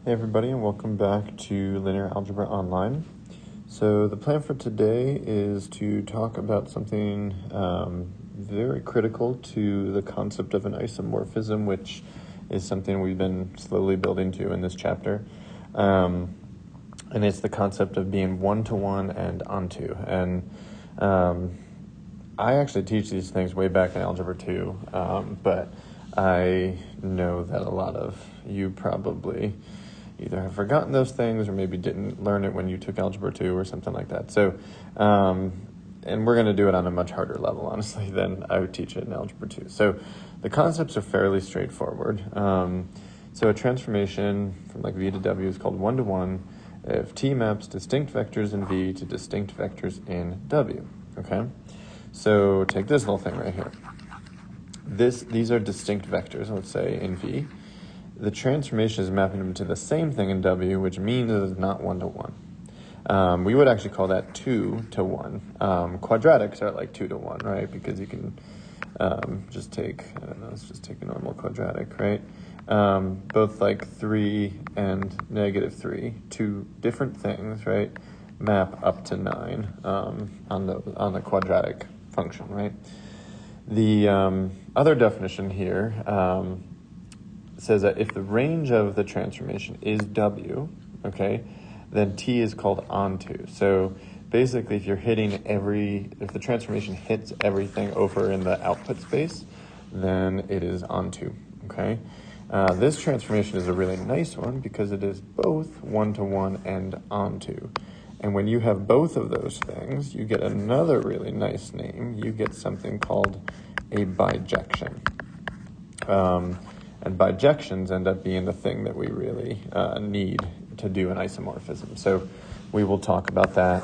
Hey everybody, and welcome back to Linear Algebra Online. So the plan for today is to talk about something very critical to the concept of an isomorphism, which is something we've been slowly building to in this chapter. And it's the concept of being one-to-one and onto. And I actually teach these things way back in Algebra 2, but I know that a lot of you probably either have forgotten those things or maybe didn't learn it when you took Algebra 2 or something like that. So, and we're going to do it on a much harder level, honestly, than I would teach it in Algebra 2. So the concepts are fairly straightforward. So a transformation from like V to W is called one-to-one if T maps distinct vectors in V to distinct vectors in W, okay? So take this little thing right here. These are distinct vectors, let's say, in V. The transformation is mapping them to the same thing in W, which means it is not one-to-one. We would actually call that 2-to-1. Quadratics are like 2-to-1, right? Because you can just take, I don't know, let's just take a normal quadratic, right? Both like 3 and -3, two different things, right? Map up to 9 on the quadratic function, right? The other definition here says that if the range of the transformation is W, okay, then T is called onto. So basically, if the transformation hits everything over in the output space, then it is onto, okay? This transformation is a really nice one because it is both one-to-one and onto. And when you have both of those things, you get another really nice name. You get something called a bijection. And bijections end up being the thing that we really need to do an isomorphism. So we will talk about that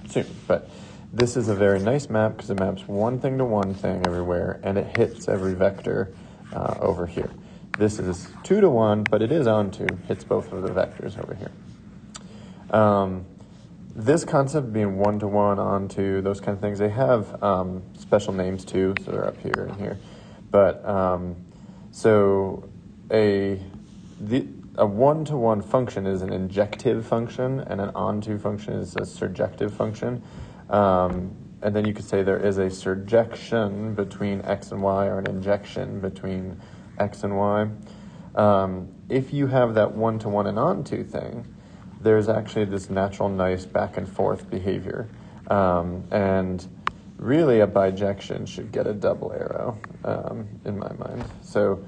soon. But this is a very nice map because it maps one thing to one thing everywhere, and it hits every vector over here. This is 2-to-1, but it is onto, hits both of the vectors over here. This concept being one-to-one, onto, those kind of things, they have special names too, so they're up here and here. But so a one-to-one function is an injective function, and an onto function is a surjective function. And then you could say there is a surjection between x and y, or an injection between x and y. If you have that one-to-one and onto thing, there's actually this natural nice back and forth behavior. And really a bijection should get a double arrow in my mind. So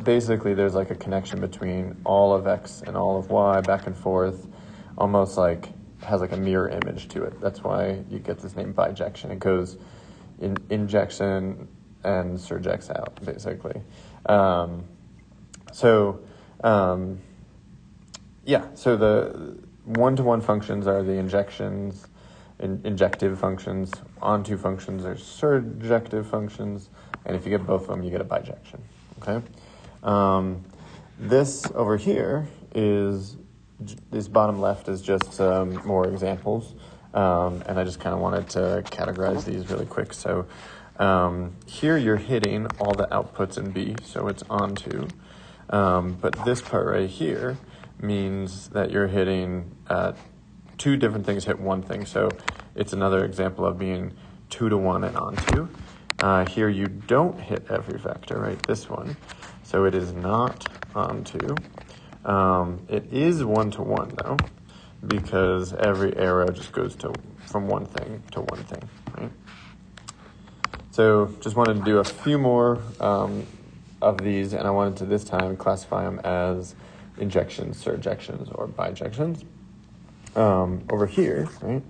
basically there's like a connection between all of x and all of y back and forth, almost like has like a mirror image to it. That's why you get this name bijection. It goes in injection and surjects out, basically. So the one-to-one functions are the injections, injective functions. Onto functions are surjective functions, and if you get both of them, you get a bijection. Okay. This over here is this bottom left is just more examples, and I just kind of wanted to categorize these really quick. So here you're hitting all the outputs in B, so it's onto. But this part right here means that you're hitting two different things hit one thing. So it's another example of being 2-to-1 and onto. Here you don't hit every vector, right? This one. So it is not onto. It is one-to-one though, because every arrow just goes from one thing to one thing, right? So just wanted to do a few more of these, and I wanted to this time classify them as injections, surjections, or bijections. Over here, right,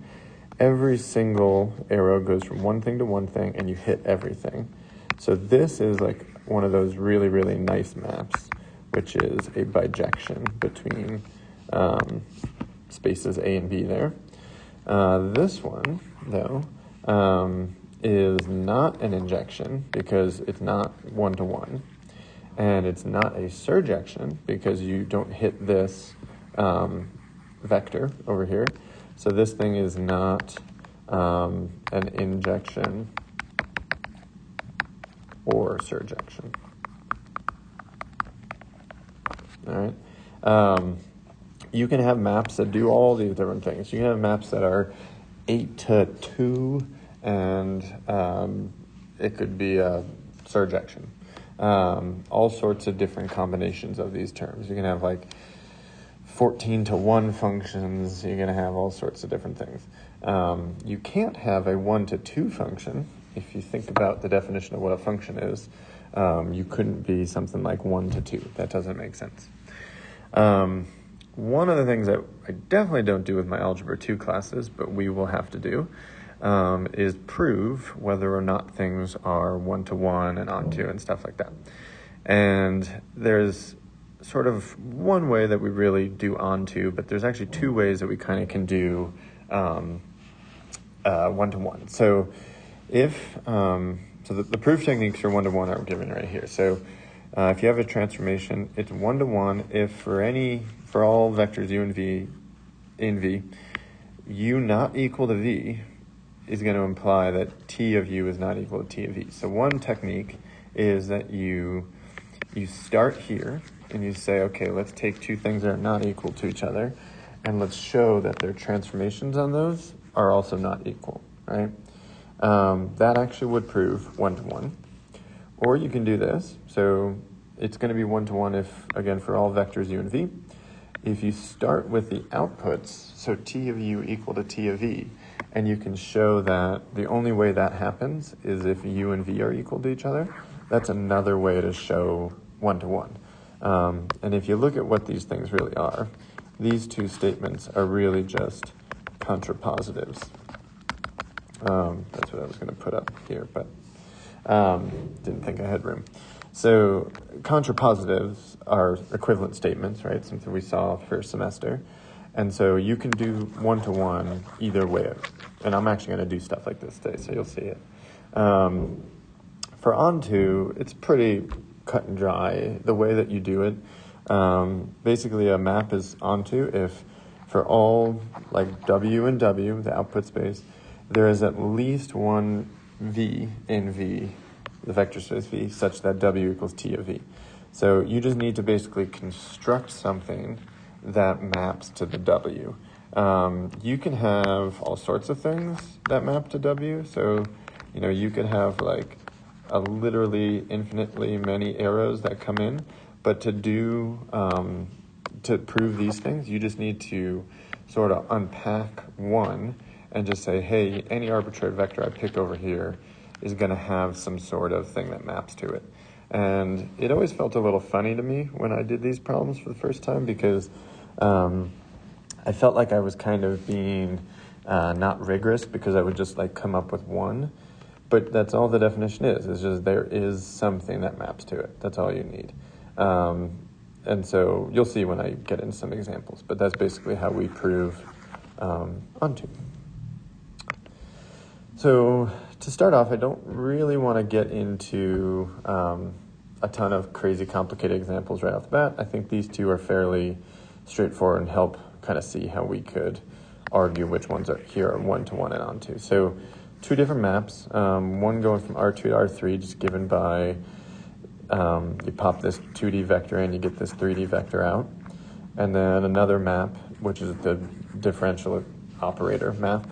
every single arrow goes from one thing to one thing, and you hit everything. So this is like one of those really, really nice maps, which is a bijection between spaces A and B there. This one, though, is not an injection because it's not one-to-one. And it's not a surjection because you don't hit this vector over here. So this thing is not an injection or surjection. all right? You can have maps that do all these different things. You can have maps that are 8 to 2, and it could be a surjection. All sorts of different combinations of these terms. You can have like 14 to 1 functions. You're going to have all sorts of different things. You can't have a 1 to 2 function. If you think about the definition of what a function is, you couldn't be something like 1 to 2. That doesn't make sense. One of the things that I definitely don't do with my Algebra 2 classes, but we will have to do, is prove whether or not things are 1-to-1 and onto and stuff like that. And there's sort of one way that we really do onto, but there's actually 2 ways that we kind of can do 1-to-1. So if the proof techniques for 1-to-1 are given right here. So if you have a transformation, it's 1-to-1 if for all vectors u and v in v, u not equal to v is going to imply that t of u is not equal to t of v. So one technique is that you start here and you say, okay, let's take 2 things that are not equal to each other and let's show that their transformations on those are also not equal, right? That actually would prove 1-to-1. Or you can do this. So it's going to be 1-to-1 if, again, for all vectors u and v. If you start with the outputs, so t of u equal to t of v, and you can show that the only way that happens is if u and v are equal to each other, that's another way to show 1-to-1. And if you look at what these things really are, these 2 statements are really just contrapositives. That's what I was going to put up here, but didn't think I had room. So contrapositives are equivalent statements, right? Something we saw first semester. And so you can do 1-to-1 either way. And I'm actually going to do stuff like this today, so you'll see it. For onto, it's pretty cut and dry. The way that you do it, basically a map is onto if for all like w and w, the output space, there is at least one v in v, the vector space v, such that w equals t of v. So you just need to basically construct something that maps to the w. You can have all sorts of things that map to w. So, you could have like a literally infinitely many arrows that come in. But to prove these things, you just need to sort of unpack one and just say, hey, any arbitrary vector I pick over here is going to have some sort of thing that maps to it. And it always felt a little funny to me when I did these problems for the first time because I felt like I was kind of being not rigorous because I would just like come up with one. But that's all the definition is. It's just there is something that maps to it. That's all you need. And so you'll see when I get into some examples. But that's basically how we prove onto. So to start off, I don't really want to get into a ton of crazy complicated examples right off the bat. I think these 2 are fairly straightforward and help kind of see how we could argue which ones are here are 1-to-1 and onto. So 2 different maps, one going from R2 to R3, just given by you pop this 2D vector in, you get this 3D vector out. And then another map, which is the differential operator map,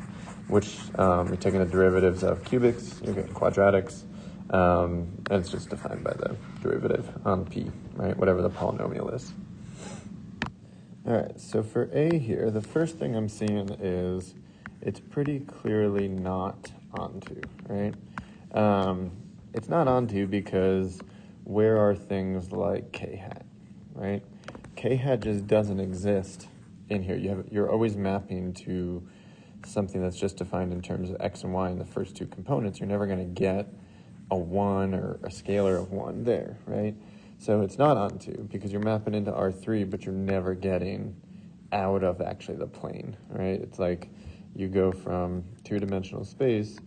which you're taking the derivatives of cubics, you're getting quadratics, and it's just defined by the derivative on p, right, whatever the polynomial is. All right, so for A here, the first thing I'm seeing is it's pretty clearly not onto, right? It's not onto because where are things like k hat, right? K hat just doesn't exist in here. You're always mapping to something that's just defined in terms of x and y in the first 2 components. You're never going to get a 1 or a scalar of 1 there, right? So it's not onto because you're mapping into R3, but you're never getting out of actually the plane, right? It's like you go from 2-dimensional space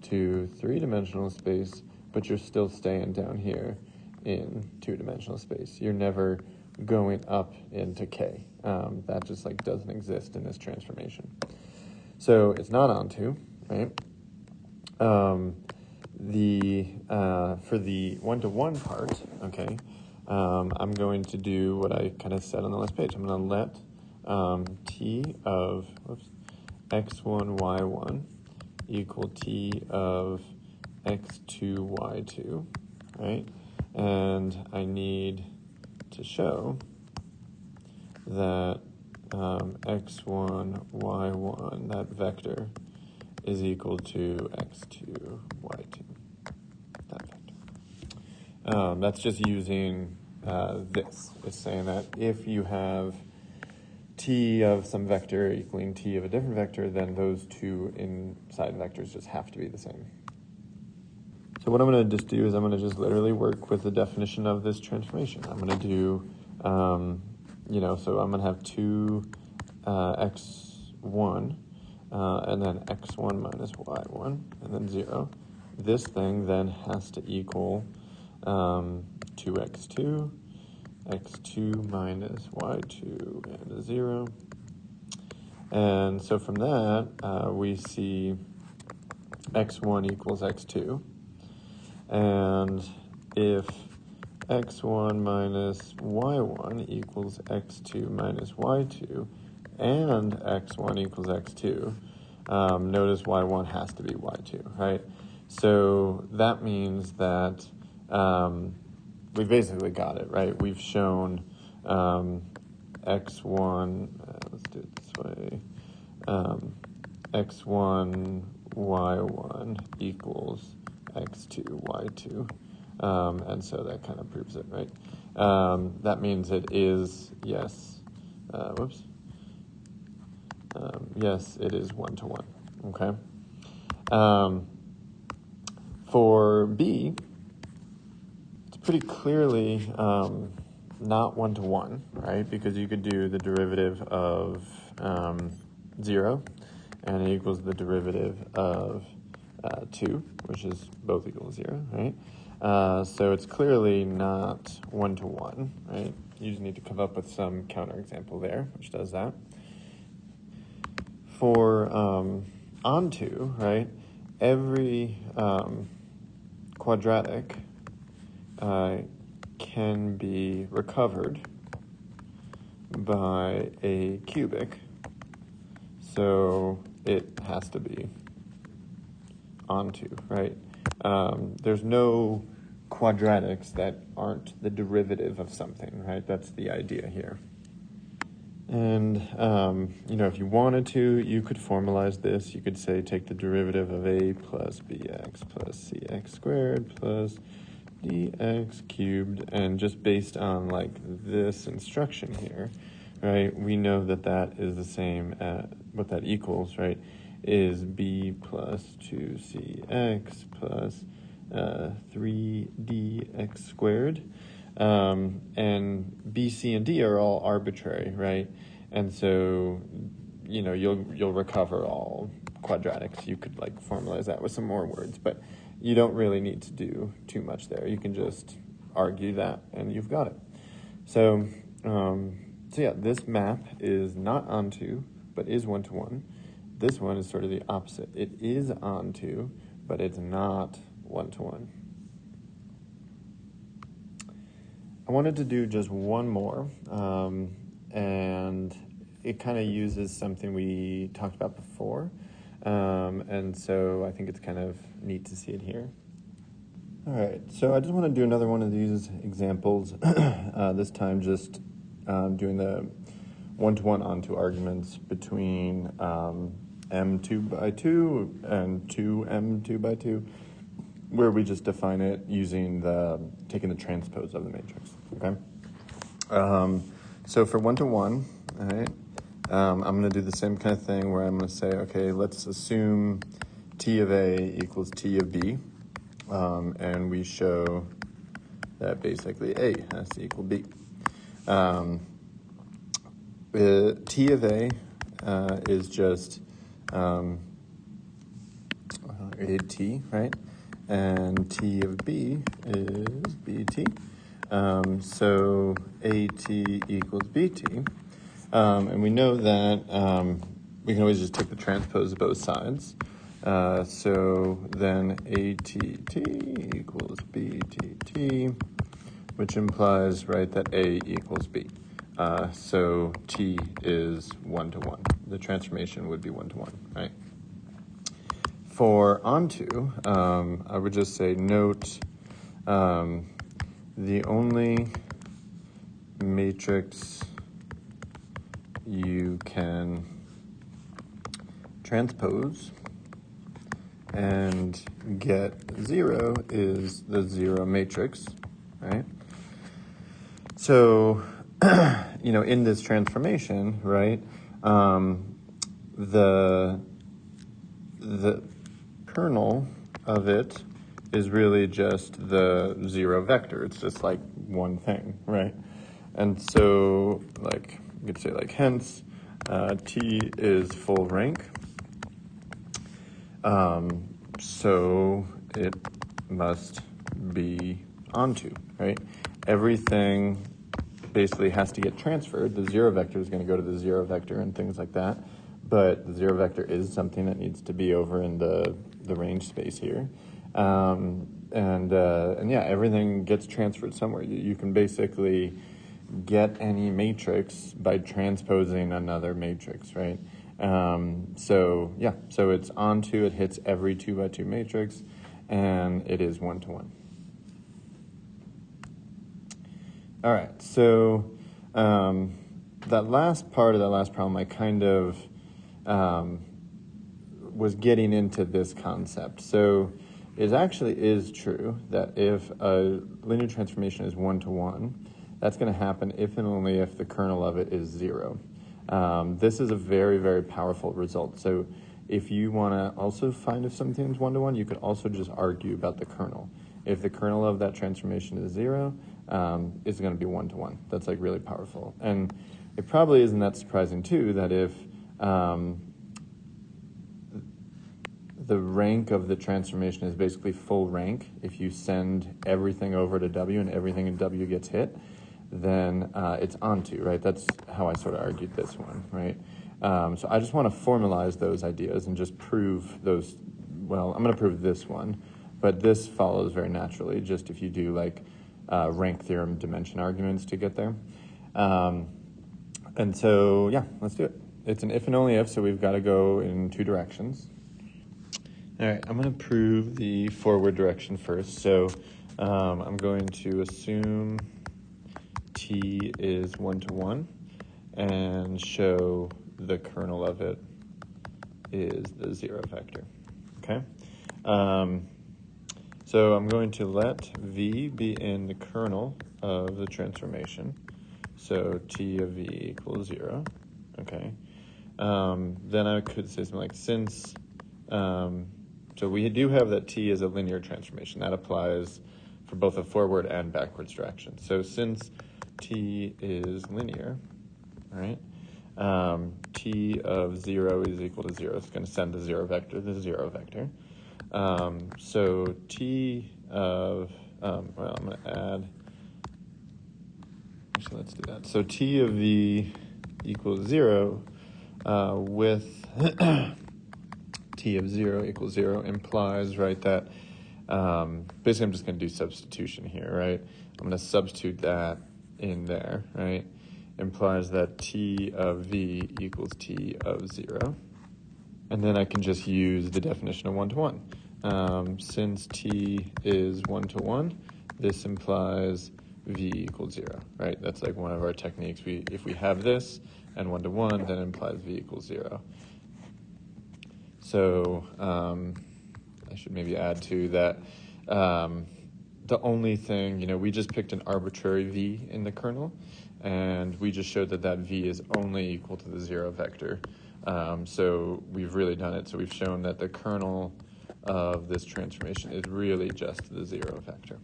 to 3-dimensional space, but you're still staying down here in 2-dimensional space. You're never going up into K. That just like doesn't exist in this transformation. So it's not onto, right? For the 1-to-1 part, okay, I'm going to do what I kind of said on the last page. I'm going to let t of x1, y1 equal t of x2, y2, right? And I need to show that x1, y1, that vector, is equal to x2, y2, that vector. That's just using this. It's saying that if you have t of some vector equaling t of a different vector, then those two inside vectors just have to be the same. So what I'm going to just do is I'm going to just literally work with the definition of this transformation. I'm going to do, so I'm going to have 2 x1, and then x1 minus y1, and then 0. This thing then has to equal 2x2, x2 minus y2, and a 0. And so from that, we see x1 equals x2. And if x1 minus y1 equals x2 minus y2, and x1 equals x2, notice y1 has to be y2, right? So that means that we basically got it, right? We've shown x1, let's do it this way, x1, y1 equals x2, y2, and so that kind of proves it, right? That means it is, yes, yes, it is 1-to-1, okay? For B, it's pretty clearly not 1-to-1, right? Because you could do the derivative of 0, and it equals the derivative of 2, which is both equal to 0, right? So it's clearly not 1-to-1, right? You just need to come up with some counterexample there, which does that. For onto, right, every quadratic can be recovered by a cubic, so it has to be onto, right? There's no quadratics that aren't the derivative of something, right? That's the idea here. And, if you wanted to, you could formalize this. You could say take the derivative of a plus bx plus cx squared plus dx cubed, and just based on, like, this instruction here, right, we know that that is the same at, what that equals, right, is b plus 2cx plus 3dx squared. And B, C, and D are all arbitrary, right? And so, you'll recover all quadratics. You could, like, formalize that with some more words, but you don't really need to do too much there. You can just argue that, and you've got it. So yeah, this map is not onto, but is 1-to-1. This one is sort of the opposite. It is onto, but it's not 1-to-1. I wanted to do just one more, and it kind of uses something we talked about before, and so I think it's kind of neat to see it here. All right, so I just want to do another one of these examples, this time just doing the 1-to-1 onto arguments between m2 by 2 and 2m2 by 2, where we just define it using taking the transpose of the matrix, okay? So for 1-to-1, all right, I'm going to do the same kind of thing where I'm going to say, okay, let's assume t of A equals t of B, and we show that basically A has to equal B. T of A is just t, right? And t of B is bt. So AT equals BT. And we know that we can always just take the transpose of both sides. So then ATT equals BTT which implies, right, that A equals B. So T is 1 to 1. The transformation would be 1 to 1, right? For onto, I would just say note the only matrix you can transpose and get 0 is the 0 matrix, right? So, in this transformation, right, the kernel of it is really just the 0 vector. It's just like one thing, right? And so, like, you could say, like, hence, T is full rank. So it must be onto, right? Everything basically has to get transferred. The 0 vector is going to go to the 0 vector and things like that. But the 0 vector is something that needs to be over in the range space here. And yeah, everything gets transferred somewhere. You can basically get any matrix by transposing another matrix, right? So it's onto, it hits every 2 by 2 matrix, and it is 1 to 1. All right, so that last part of that last problem, I kind of was getting into this concept. So it actually is true that if a linear transformation is 1 to 1, that's going to happen if and only if the kernel of it is 0. This is a very, very powerful result. So if you want to also find if something's 1 to 1, you could also just argue about the kernel. If the kernel of that transformation is 0, it's going to be 1 to 1. That's like really powerful. And it probably isn't that surprising too that if the rank of the transformation is basically full rank, if you send everything over to W and everything in W gets hit, then it's onto, right? That's how I sort of argued this one, right? So I just want to formalize those ideas and just prove those. Well, I'm going to prove this one, but this follows very naturally, just if you do like rank theorem dimension arguments to get there. And so, yeah, let's do it. It's an if and only if, so we've got to go in 2 directions. All right, I'm going to prove the forward direction first. So I'm going to assume T is 1 to 1 and show the kernel of it is the 0 vector, okay? So I'm going to let V be in the kernel of the transformation. So T of V equals 0, okay? Then I could say something like since, so we do have that T is a linear transformation. That applies for both a forward and backwards direction. So since T is linear, right, T of 0 is equal to 0. It's going to send the 0 vector, the 0 vector. So T of, well, I'm going to add, actually, let's do that. So T of V equals 0 with T of 0 equals 0 implies, right, that basically I'm just going to do substitution here, right? I'm going to substitute that in there, right? Implies that T of V equals T of 0. And then I can just use the definition of 1 to 1. Since T is 1 to 1, this implies V equals 0, right? That's like one of our techniques. If we have this and 1 to 1, then it implies V equals 0. So I should maybe add to that the only thing, we just picked an arbitrary V in the kernel, and we just showed that that V is only equal to the 0 vector. So we've really done it. So we've shown that the kernel of this transformation is really just the 0 vector.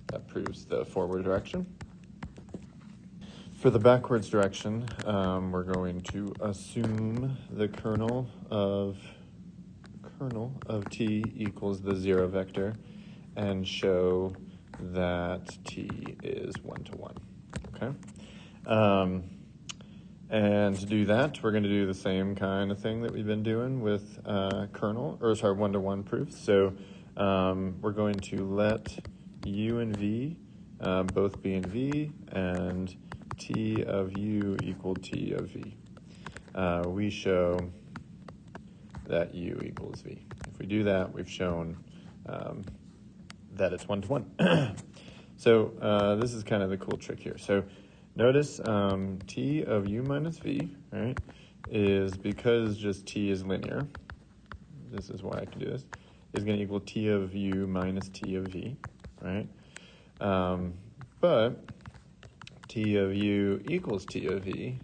That proves the forward direction. For the backwards direction, we're going to assume the kernel of T equals the 0 vector and show that T is 1 to 1, okay? And to do that, we're going to do the same kind of thing that we've been doing with 1 to 1 proofs. So we're going to let U and V both b and v, and t of u equal t of v. We show that u equals v. If we do that, we've shown that it's one-to-one. So this is kind of the cool trick here. So notice t of u minus v, right, is because just t is linear. This is why I can do this. Is going to equal t of u minus t of v, right? But t of u equals t of v,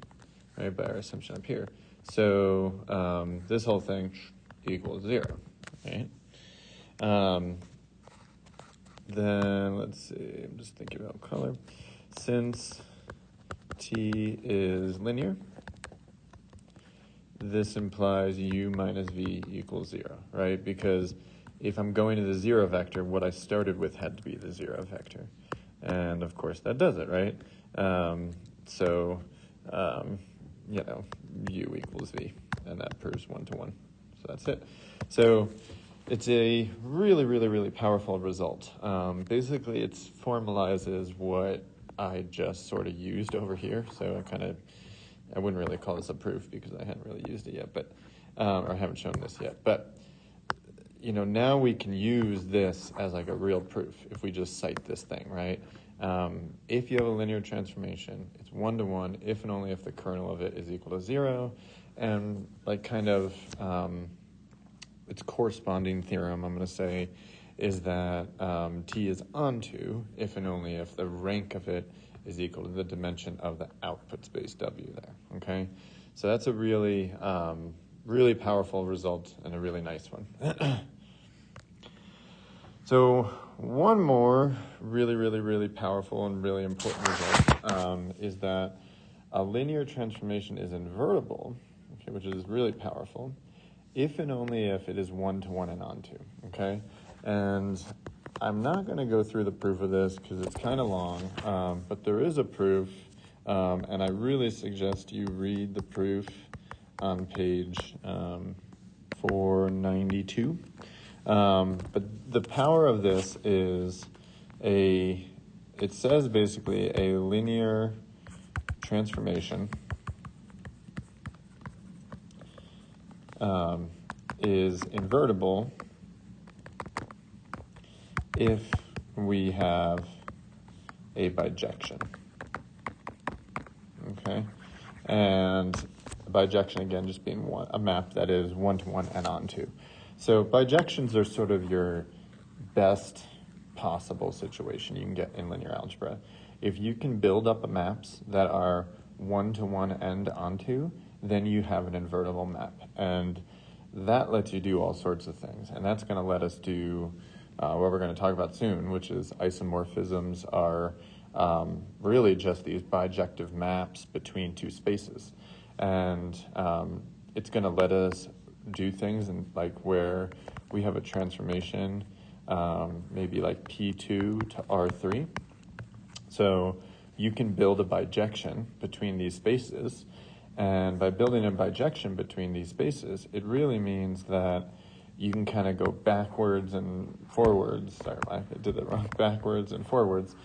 right, by our assumption up here. So this whole thing equals 0, right? Then let's see, I'm just thinking about color. Since t is linear, this implies u minus v equals 0, right? Because if I'm going to the 0 vector, what I started with had to be the 0 vector. And of course that does it, right? U equals v, and that proves one-to-one. So that's it. So it's a really, really, really powerful result. Basically, it formalizes what I just sort of used over here. So I wouldn't really call this a proof because I hadn't really used it yet, but or I haven't shown this yet. But now we can use this as like a real proof if we just cite this thing, right? If you have a linear transformation, it's one-to-one if and only if the kernel of it is equal to 0, and its corresponding theorem, I'm going to say, is that T is onto if and only if the rank of it is equal to the dimension of the output space W there, okay? So that's a really, really powerful result and a really nice one. So one more really, really, really powerful and really important result is that a linear transformation is invertible, okay, which is really powerful, if and only if it is one-to-one and onto, okay? And I'm not going to go through the proof of this because it's kind of long, but there is a proof, and I really suggest you read the proof on page 492. But the power of this is it says basically a linear transformation is invertible if we have a bijection, okay? And bijection, again, just being a map that is one-to-one and onto. So bijections are sort of your best possible situation you can get in linear algebra. If you can build up maps that are one-to-one and onto, then you have an invertible map. And that lets you do all sorts of things. And that's going to let us do what we're going to talk about soon, which is isomorphisms are really just these bijective maps between two spaces. And it's going to let us do things like where we have a transformation, maybe like P2 to R3. So you can build a bijection between these spaces. And by building a bijection between these spaces, it really means that you can kind of go backwards and forwards. Sorry, I did that wrong. Backwards and forwards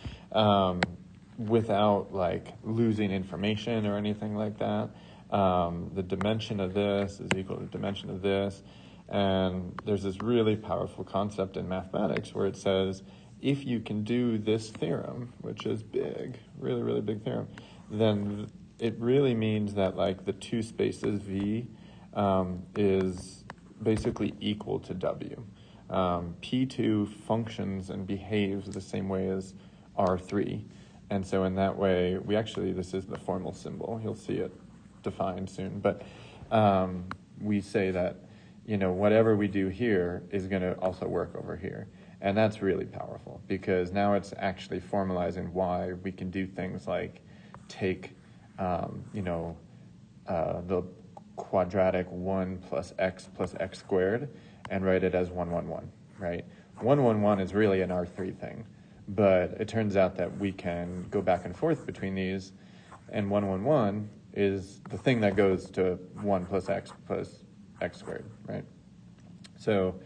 without like losing information or anything like that. The dimension of this is equal to the dimension of this. And there's this really powerful concept in mathematics where it says, if you can do this theorem, which is big, really, really big theorem, then it really means that like the two spaces V is basically equal to W. P2 functions and behaves the same way as R3. And so in that way, this is the formal symbol. You'll see it defined soon. But we say that, whatever we do here is going to also work over here. And that's really powerful because now it's actually formalizing why we can do things like take, the quadratic 1 plus x squared and write it as 1, 1, 1, right? 1, 1, 1 is really an R3 thing, but it turns out that we can go back and forth between these, and 1, 1, 1 is the thing that goes to 1 plus x squared, right? So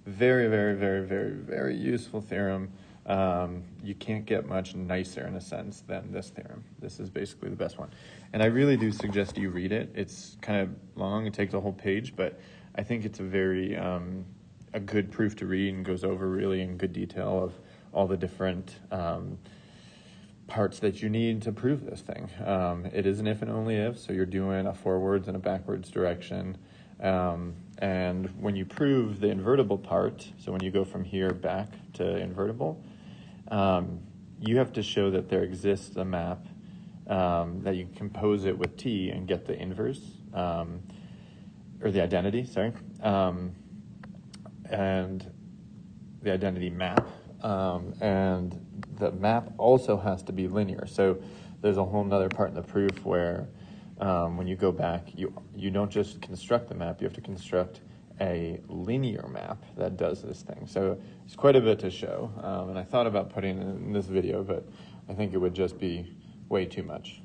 very, very, very, very, very useful theorem. you can't get much nicer in a sense than this theorem. This is basically the best one. And I really do suggest you read it. It's kind of long, it takes a whole page, but I think it's a very a good proof to read and goes over really in good detail of all the different parts that you need to prove this thing. It is an if and only if, so you're doing a forwards and a backwards direction. And when you prove the invertible part, so when you go from here back to invertible, you have to show that there exists a map that you compose it with T and get the inverse, or the identity, sorry, and the identity map. And the map also has to be linear. So there's a whole nother part in the proof where when you go back, you don't just construct the map, you have to construct a linear map that does this thing. So it's quite a bit to show. And I thought about putting it in this video, but I think it would just be way too much.